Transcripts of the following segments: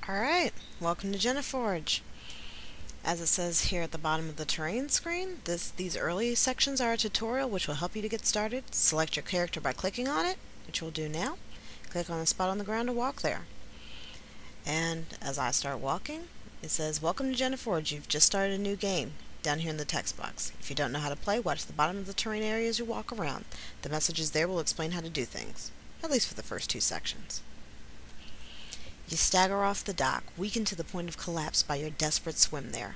Alright, welcome to Geneforge. As it says here at the bottom of the terrain screen, these early sections are a tutorial which will help you to get started. Select your character by clicking on it, which we'll do now. Click on the spot on the ground to walk there. And as I start walking, it says, "Welcome to Geneforge, you've just started a new game," down here in the text box. If you don't know how to play, watch the bottom of the terrain area as you walk around. The messages there will explain how to do things, at least for the first two sections. You stagger off the dock, weakened to the point of collapse by your desperate swim there.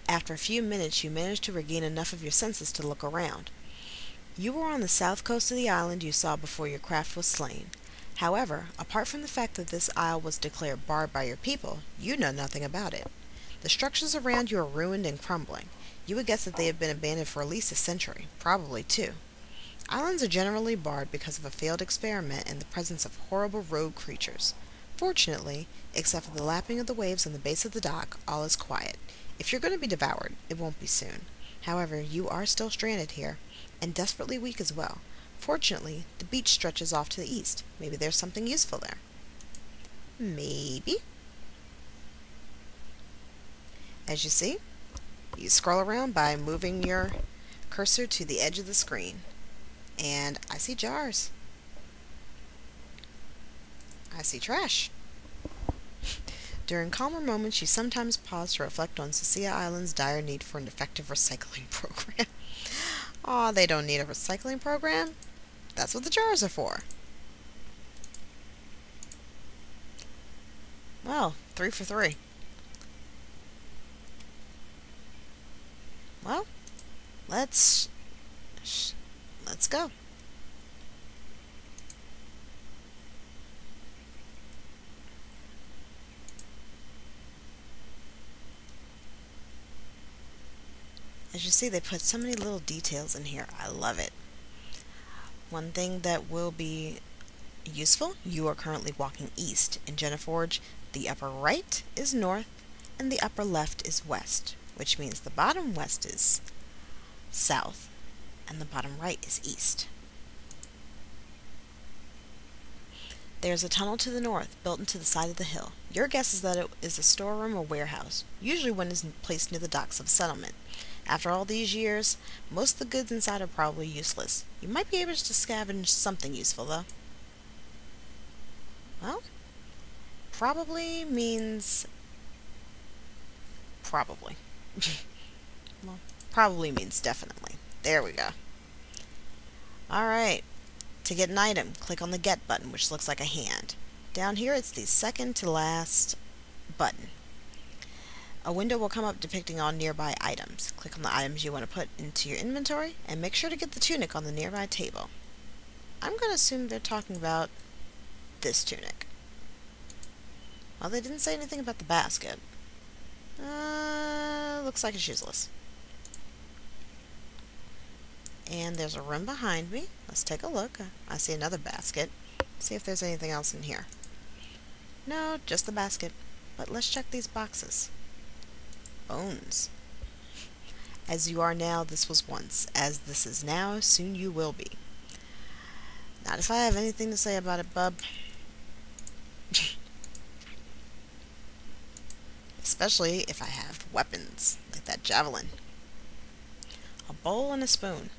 After a few minutes, you manage to regain enough of your senses to look around. You were on the south coast of the island you saw before your craft was slain. However, apart from the fact that this isle was declared barred by your people, you know nothing about it. The structures around you are ruined and crumbling. You would guess that they have been abandoned for at least a century, probably two. Islands are generally barred because of a failed experiment and the presence of horrible rogue creatures. Fortunately, except for the lapping of the waves on the base of the dock, all is quiet. If you're going to be devoured, it won't be soon. However, you are still stranded here, and desperately weak as well. Fortunately, the beach stretches off to the east. Maybe there's something useful there. Maybe. As you see, you scroll around by moving your cursor to the edge of the screen. And I see jars. I see trash. During calmer moments, you sometimes pause to reflect on Cecilia Island's dire need for an effective recycling program. Aw, they don't need a recycling program. That's what the jars are for. Well, 3 for 3. Well, let's go. As you see, they put so many little details in here. I love it. One thing that will be useful, you are currently walking east. In Geneforge, the upper right is north and the upper left is west, which means the bottom west is south and the bottom right is east. There's a tunnel to the north, built into the side of the hill. Your guess is that it is a storeroom or warehouse. Usually one is placed near the docks of a settlement. After all these years, most of the goods inside are probably useless. You might be able to scavenge something useful, though. Well, probably means probably. Well, probably means definitely. There we go. Alright. To get an item, click on the Get button, which looks like a hand. Down here, it's the second to last button. A window will come up depicting all nearby items. Click on the items you want to put into your inventory, and make sure to get the tunic on the nearby table. I'm going to assume they're talking about this tunic. Well, they didn't say anything about the basket. Looks like it's useless. And there's a room behind me. Let's take a look. I see another basket. See if there's anything else in here. No, just the basket. But let's check these boxes. Bones. As you are now, this was once. As this is now, soon you will be. Not if I have anything to say about it, bub. Especially if I have weapons, like that javelin. A bowl and a spoon.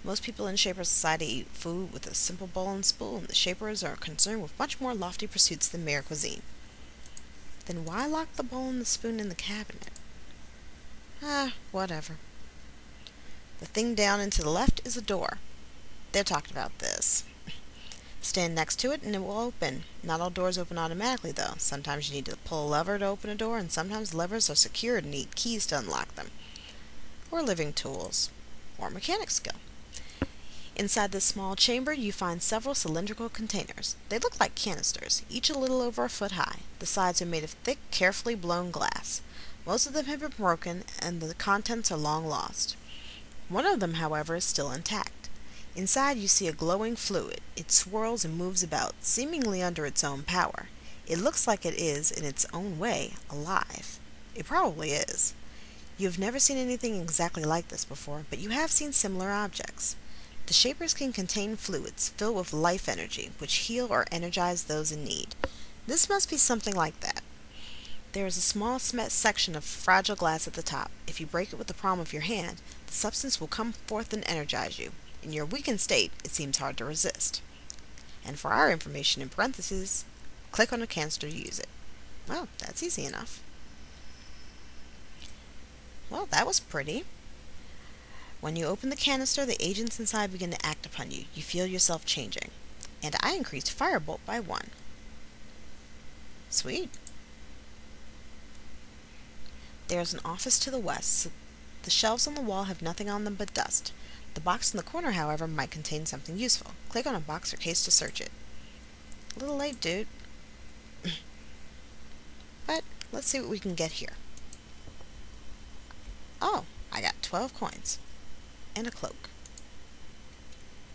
Most people in Shaper society eat food with a simple bowl and spoon. The Shapers are concerned with much more lofty pursuits than mere cuisine. Then why lock the bowl and the spoon in the cabinet? Whatever. The thing down and to the left is a door. They're talking about this. Stand next to it and it will open. Not all doors open automatically, though. Sometimes you need to pull a lever to open a door, and sometimes levers are secured and need keys to unlock them. Or living tools. Or mechanic skill. Inside this small chamber, you find several cylindrical containers. They look like canisters, each a little over a foot high. The sides are made of thick, carefully blown glass. Most of them have been broken, and the contents are long lost. One of them, however, is still intact. Inside, you see a glowing fluid. It swirls and moves about, seemingly under its own power. It looks like it is, in its own way, alive. It probably is. You have never seen anything exactly like this before, but you have seen similar objects. The Shapers can contain fluids filled with life energy, which heal or energize those in need. This must be something like that. There is a small section of fragile glass at the top. If you break it with the palm of your hand, the substance will come forth and energize you. In your weakened state, it seems hard to resist. And for our information in parentheses, click on the canister to use it. Well, that's easy enough. Well, that was pretty. When you open the canister, the agents inside begin to act upon you. You feel yourself changing. And I increased Firebolt by 1. Sweet. There's an office to the west. The shelves on the wall have nothing on them but dust. The box in the corner, however, might contain something useful. Click on a box or case to search it. A little late, dude. But let's see what we can get here. Oh, I got 12 coins. And a cloak.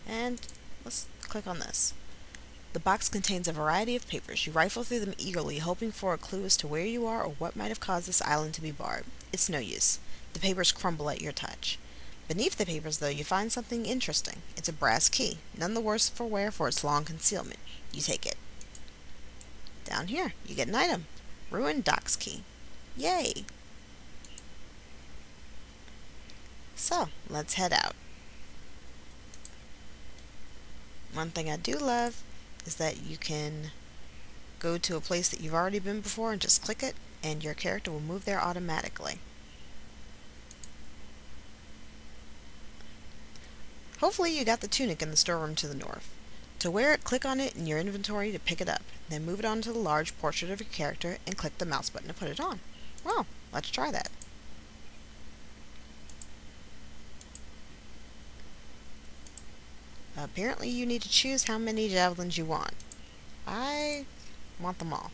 And let's click on this. The box contains a variety of papers. You rifle through them eagerly, hoping for a clue as to where you are or what might have caused this island to be barred. It's no use. The papers crumble at your touch. Beneath the papers, though, you find something interesting. It's a brass key, none the worse for wear for its long concealment. You take it. Down here, you get an item. Ruined Docks Key. Yay! So, let's head out. One thing I do love is that you can go to a place that you've already been before and just click it, and your character will move there automatically. Hopefully you got the tunic in the storeroom to the north. To wear it, click on it in your inventory to pick it up, then move it onto the large portrait of your character and click the mouse button to put it on. Well, let's try that. Apparently you need to choose how many javelins you want. I want them all.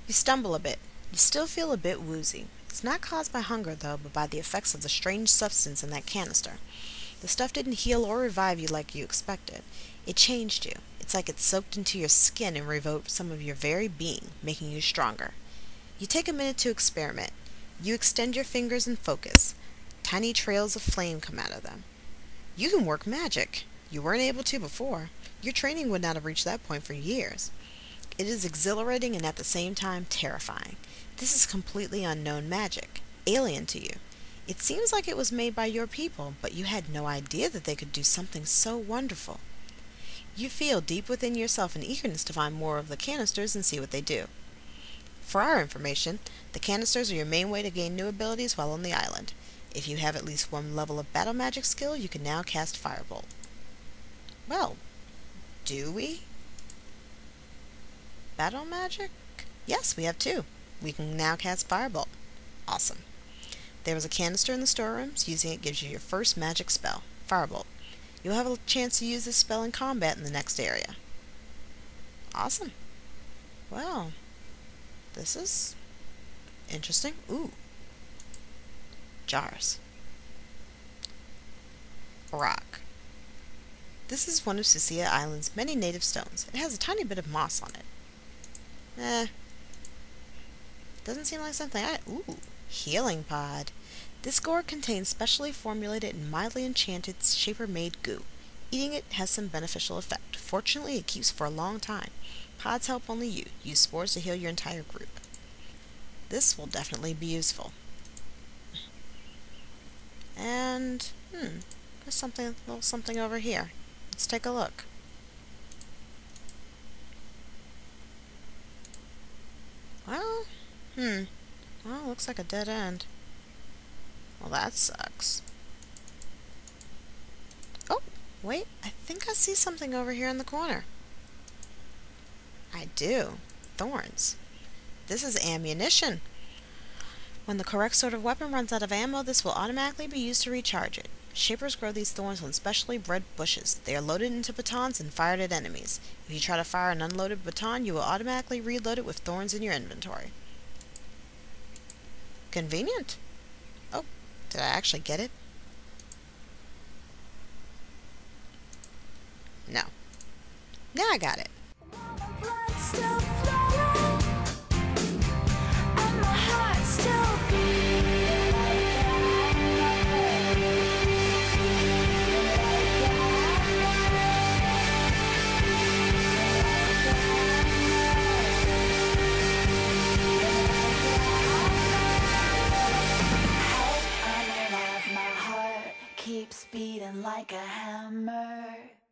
You stumble a bit. You still feel a bit woozy. It's not caused by hunger, though, but by the effects of the strange substance in that canister. The stuff didn't heal or revive you like you expected. It changed you. It's like it soaked into your skin and revoked some of your very being, making you stronger. You take a minute to experiment. You extend your fingers and focus. Tiny trails of flame come out of them. You can work magic. You weren't able to before. Your training would not have reached that point for years. It is exhilarating and at the same time terrifying. This is completely unknown magic, alien to you. It seems like it was made by your people, but you had no idea that they could do something so wonderful. You feel deep within yourself an eagerness to find more of the canisters and see what they do. For our information, the canisters are your main way to gain new abilities while on the island. If you have at least one level of battle magic skill, you can now cast Firebolt. Well, do we? Battle magic? Yes, we have 2. We can now cast Firebolt. Awesome. There is a canister in the storerooms. Using it gives you your first magic spell, Firebolt. You'll have a chance to use this spell in combat in the next area. Awesome. Well, this is interesting. Ooh. Jars. Rock. This is one of Sucia Island's many native stones. It has a tiny bit of moss on it. Doesn't seem like something Ooh. Healing pod. This gourd contains specially formulated and mildly enchanted shaper-made goo. Eating it has some beneficial effect. Fortunately, it keeps for a long time. Pods help only you. Use spores to heal your entire group. This will definitely be useful. And, there's a little something over here. Let's take a look. Well, well, looks like a dead end. Well, that sucks. Oh, wait, I think I see something over here in the corner. I do. Thorns. This is ammunition. When the correct sort of weapon runs out of ammo, this will automatically be used to recharge it. Shapers grow these thorns on specially bred bushes. They are loaded into batons and fired at enemies. If you try to fire an unloaded baton, you will automatically reload it with thorns in your inventory. Convenient. Oh, did I actually get it? No. Now I got it. like a hammer.